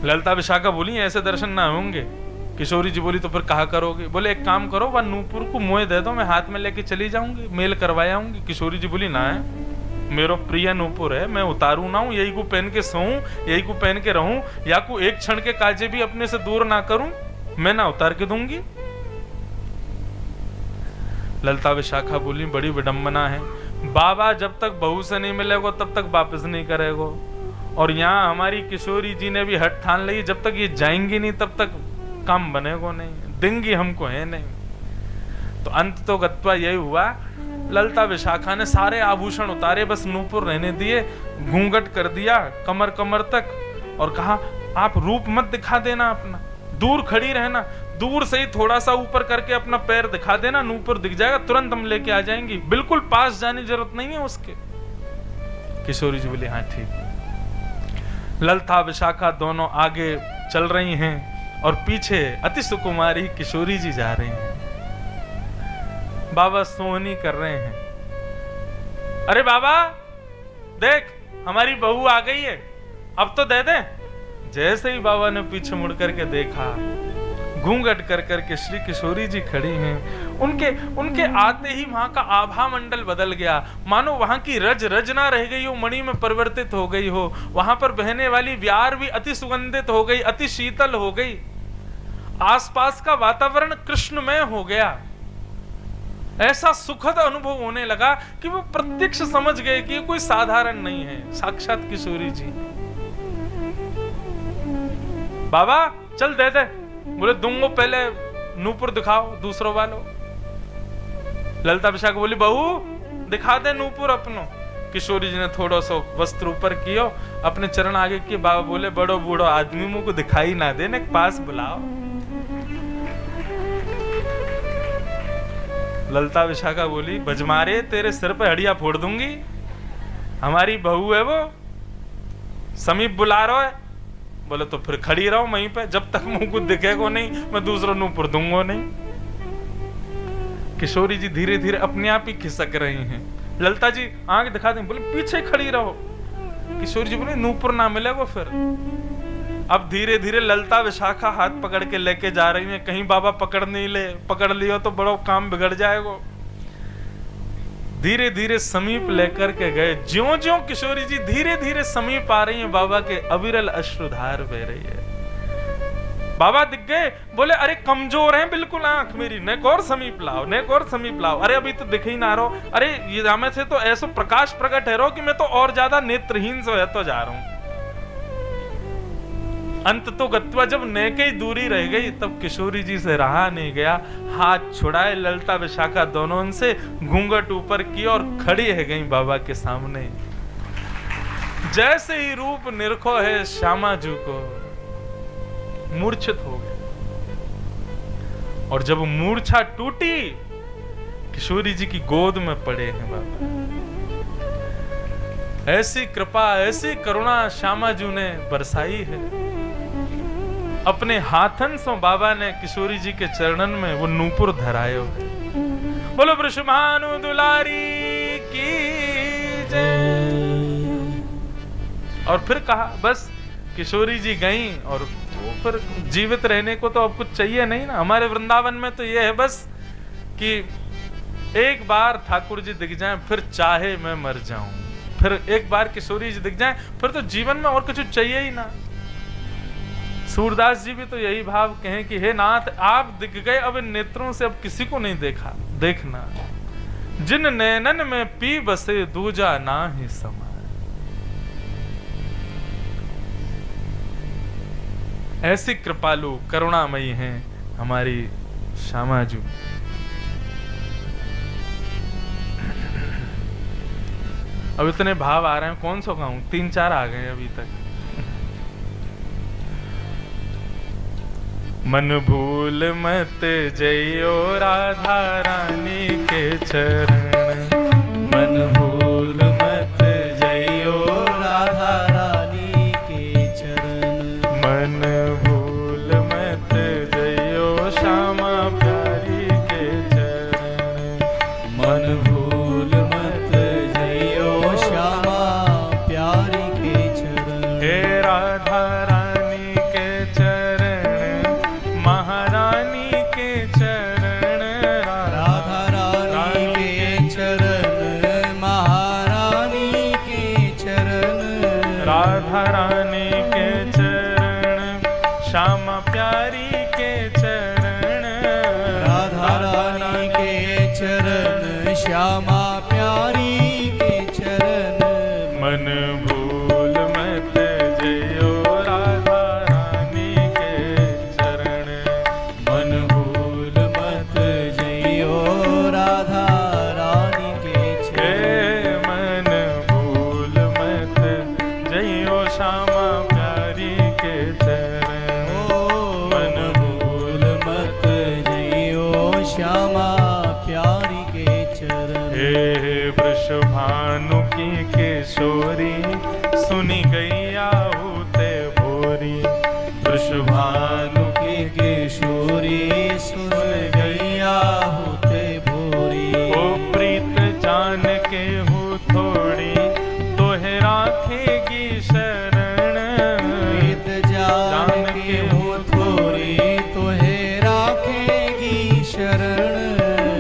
ललिता विशाखा बोली ऐसे दर्शन ना होंगे। किशोरी जी बोली तो फिर कहा करोगे? बोले एक काम करो, वह नूपुर को मोह दे दो, मैं हाथ में लेके चली जाऊंगी, मेल करवाया आऊंगी। किशोरी जी बोली ना है, मेरा प्रिय नूपुर है, मैं उतारू ना हूं, यही को पहन के सोऊं, यही को पहन के रहूं, या को एक क्षण के काजे भी अपने से दूर ना करूं, मैं ना उतार के दूंगी। ललिता विशाखा बोली बड़ी विडंबना है, बाबा जब तक बहू से नहीं मिलेगा तब तक वापस नहीं करेगा, और यहाँ हमारी किशोरी जी ने भी हट ठान ली, जब तक ये जाएंगी नहीं तब तक काम बनेगा नहीं, देंगी हमको है नहीं। तो अंत तो गत्वा यही हुआ, ललिता विशाखा ने सारे आभूषण उतारे, बस नूपुर रहने दिए, घूंघट कर दिया कमर कमर तक, और कहा आप रूप मत दिखा देना अपना, दूर खड़ी रहना, दूर से ही थोड़ा सा ऊपर करके अपना पैर दिखा देना, नूपुर दिख जाएगा, तुरंत हम लेके आ जाएंगी, बिल्कुल पास जाने की जरूरत नहीं है उसके। किशोरी जी बोले हाँ ठीक। ललिता विशाखा दोनों आगे चल रही हैं और पीछे अति सुकुमारी किशोरी जी जा रही हैं। बाबा सोहनी कर रहे हैं, अरे बाबा देख हमारी बहू आ गई है, अब तो दे दे। जैसे ही बाबा ने पीछे मुड़ करके देखा, घूंघट कर करके श्री किशोरी जी खड़ी हैं, उनके आते ही वहां का आभा मंडल बदल गया, मानो वहां की रज रज ना रह गई हो, मणि में परिवर्तित हो गई हो, वहां पर बहने वाली व्यार भी अति सुगंधित हो गई, अति शीतल हो गई, आसपास का वातावरण कृष्णमय हो गया। ऐसा सुखद अनुभव होने लगा कि वो प्रत्यक्ष समझ गए कि ये कोई साधारण नहीं है, साक्षात किशोरी जी। बाबा चल दे दे। बोले दूंगो, पहले नूपुर दिखाओ दूसरों वालों। ललिता विशाखा बोली बहू दिखा दे नूपुर अपनो। किशोरी जी ने थोड़ा सा वस्त्र ऊपर किया, अपने चरण आगे किए। बाबा बोले बड़ो बूढ़ो आदमी मुझको दिखाई ना दे, ने पास बुलाओ। ललिता विशाखा बोली बजमारे तेरे सिर पे हड्डियां फोड़ दूंगी, हमारी बहू है वो, समीप बुला रहा है। बोले तो फिर खड़ी रहो वहीं पे, जब तक मुंह को दिखेगा नहीं मैं दूसरों नूपुर दूंगा नहीं। किशोरी जी धीरे धीरे अपने आप ही खिसक रही हैं। ललिता जी आंख दिखा दें, बोले पीछे खड़ी रहो। किशोरी जी बोले नूपुर ना मिलेगा फिर। अब धीरे धीरे ललिता विशाखा हाथ पकड़ के लेके जा रही हैं, कहीं बाबा पकड़ लियो तो बड़ा काम बिगड़ जाएगा। धीरे धीरे समीप लेकर के गए, ज्यों ज्यों किशोरी जी धीरे धीरे समीप आ रही हैं, बाबा के अविरल अश्रुधार बह रही है। बाबा दिख गए, बोले अरे कमजोर हैं बिल्कुल आंख मेरी, नेक और समीप लाओ, नेक और समीप लाओ। अरे अभी तो दिख ही ना रहो, अरे ये हमें से तो ऐसा प्रकाश प्रकट है रहो कि मैं तो और ज्यादा नेत्रहीन से है तो जा रहा हूं। अंत तो गत्वा जब नेके ही दूरी रह गई, तब किशोरी जी से रहा नहीं गया, हाथ छुड़ाए ललिता विशाखा दोनों उनसे, घूंघट ऊपर की और खड़ी है गई बाबा के सामने। जैसे ही रूप निरखो है श्यामाजू को, मूर्छित हो गए। और जब मूर्छा टूटी, किशोरी जी की गोद में पड़े हैं बाबा। ऐसी कृपा ऐसी करुणा श्यामाजू ने बरसाई है। अपने हाथन से बाबा ने किशोरी जी के चरणन में वो नूपुर धरायो है। बोलो वृषभानु दुलारी की जय। और फिर कहा बस किशोरी जी गई, और वो फिर जीवित रहने को तो अब कुछ चाहिए नहीं ना। हमारे वृंदावन में तो ये है बस कि एक बार ठाकुर जी दिख जाएं, फिर चाहे मैं मर जाऊं, फिर एक बार किशोरी जी दिख जाएं, फिर तो जीवन में और कुछ चाहिए ही ना। सूरदास जी भी तो यही भाव कहें कि हे नाथ आप दिख गए, अब इन नेत्रों से अब किसी को नहीं देखना। जिन नैनन में पी बसे दूजा ना ही समाए। ऐसी कृपालु करुणामयी हैं हमारी श्यामाजू। अब इतने भाव आ रहे हैं, कौन सा गाऊं? 3-4 आ गए अभी तक। मन भूल मत जइयो राधा रानी के चरण, मन भूल मत जइयो राधा रानी के चरण, मन भूल मत जइयो श्यामा प्यारी के चरण, मन भूल मत जइयो श्यामा प्यारी के चरण। हे राधा रानी रानी के चरण, श्यामा प्यारी के चरण, राधा रानी के चरण, श्यामा प्यारी के चरण। मन भूल मत जइयो राधा रानी के चरण, मन भूल मत जइयो राधा रानी के चरण। मन भूल मत जइयो श्यामा प्यारी के चरण, मन भूल मत जइयो श्यामा प्यारी के चरण। हे वृषभानु की किशोरी, सुनी गई आहूते भोरी, वृषभानु की किशोरी, सुन गई आहूते भोरी। ओ प्रीत जान के हूँ थोड़ी, तोहे राखेगी शरण, प्रीत जान के हूँ थोड़ी, तोहे राखेगी शरण।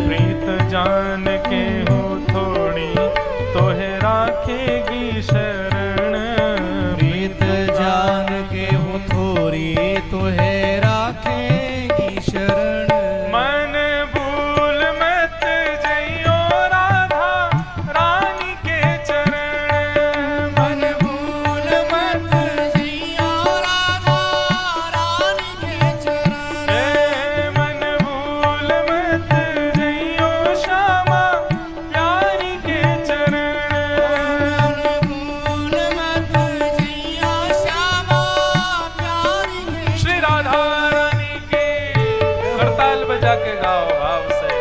प्रीत जान के हूँ थोड़ी, तोहे राखेगी शरण, प्रीत जान के हूँ थोड़ी, तोहे राखेगी शरण। मन भूल मत जइयो राधा रानी के चरण, मन भूल मत जइयो राधा रानी के चरण। मन भूल मत जइयो श्यामा प्यारी के चरण, मन भूल मत जइयो श्यामा प्यारी के। श्री राधा रानी के करताल बजा के गाओ भाव से।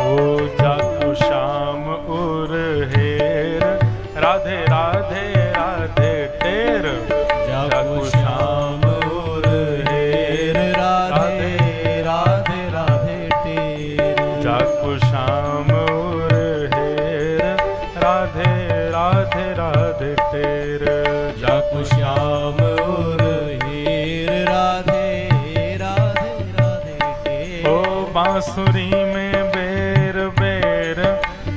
ओ जाको श्याम उर हेर, राधे राधे राधे टेर, जागो श्याम और हेर, राधे राधे राधे टेर। जाको श्याम उर हेर, राधे राधे राधे टेर, जागो श्याम और हेर, राधे राधे राधे टेर। ओ बांसुरी में बेर बेर,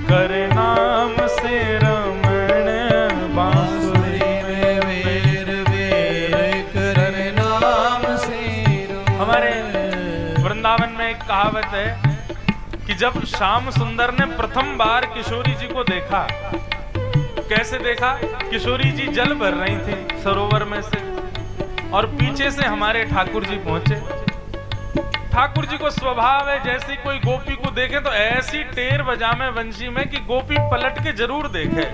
करे नाम से रमण, बांसुरी में बेर बेर करे नाम से रमण। हमारे वृंदावन में एक कहावत है कि जब श्याम सुंदर ने प्रथम बार किशोरी जी को देखा, कैसे देखा? किशोरी जी जल भर रही थी सरोवर में से, और पीछे से हमारे ठाकुर जी पहुंचे। ठाकुर जी को स्वभाव है जैसी कोई गोपी को देखे तो ऐसी टेर बजावे वंशी में कि गोपी पलट के जरूर देखे।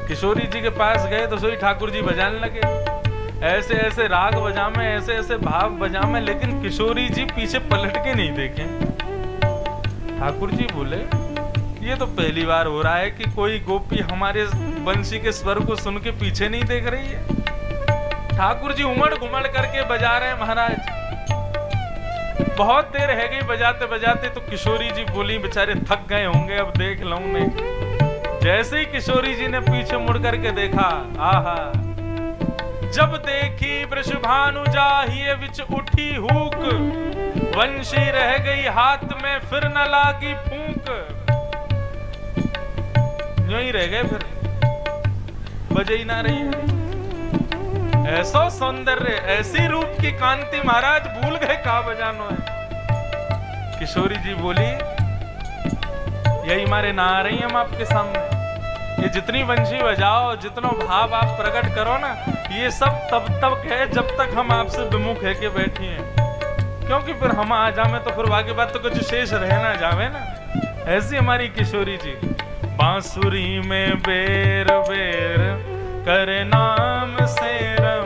किशोरी जी के पास गए तो सोई ठाकुर जी बजाने लगे, ऐसे ऐसे राग बजावे, ऐसे ऐसे भाव बजावे, लेकिन किशोरी जी पीछे पलट के नहीं देखे। ठाकुर जी बोले ये तो पहली बार हो रहा है कि कोई गोपी हमारे बंशी के स्वर को सुन के पीछे नहीं देख रही है। ठाकुर जी उमड़ घुमड़ करके बजा रहे हैं महाराज। बहुत देर है गई बजाते बजाते, तो किशोरी जी बोली बेचारे थक गए होंगे, अब देख लूं मैं। जैसे ही किशोरी जी ने पीछे मुड़ करके देखा, आहा, जब देखी वृषभानु जाहिए विच उठी हुक, वंशी रह गई हाथ में फिर न लागी फूंक। यूं ही रह गए, फिर बजे ही ना रही है। ऐसा सौंदर्य, ऐसी रूप की कांति, महाराज भूल गए कहा बजानो है। किशोरी जी बोली यही मारे ना आ रही हम आपके सामने। ये जितनी वंशी बजाओ, जितना भाव आप प्रकट करो ना, ये सब तब तक है जब तक हम आपसे विमुख है के बैठी हैं। क्योंकि फिर हम आ जावे तो फिर आगे बात तो कुछ शेष रह ना जावे ना। ऐसी हमारी किशोरी जी। बांसुरी में बेर बेर करे नाम से रम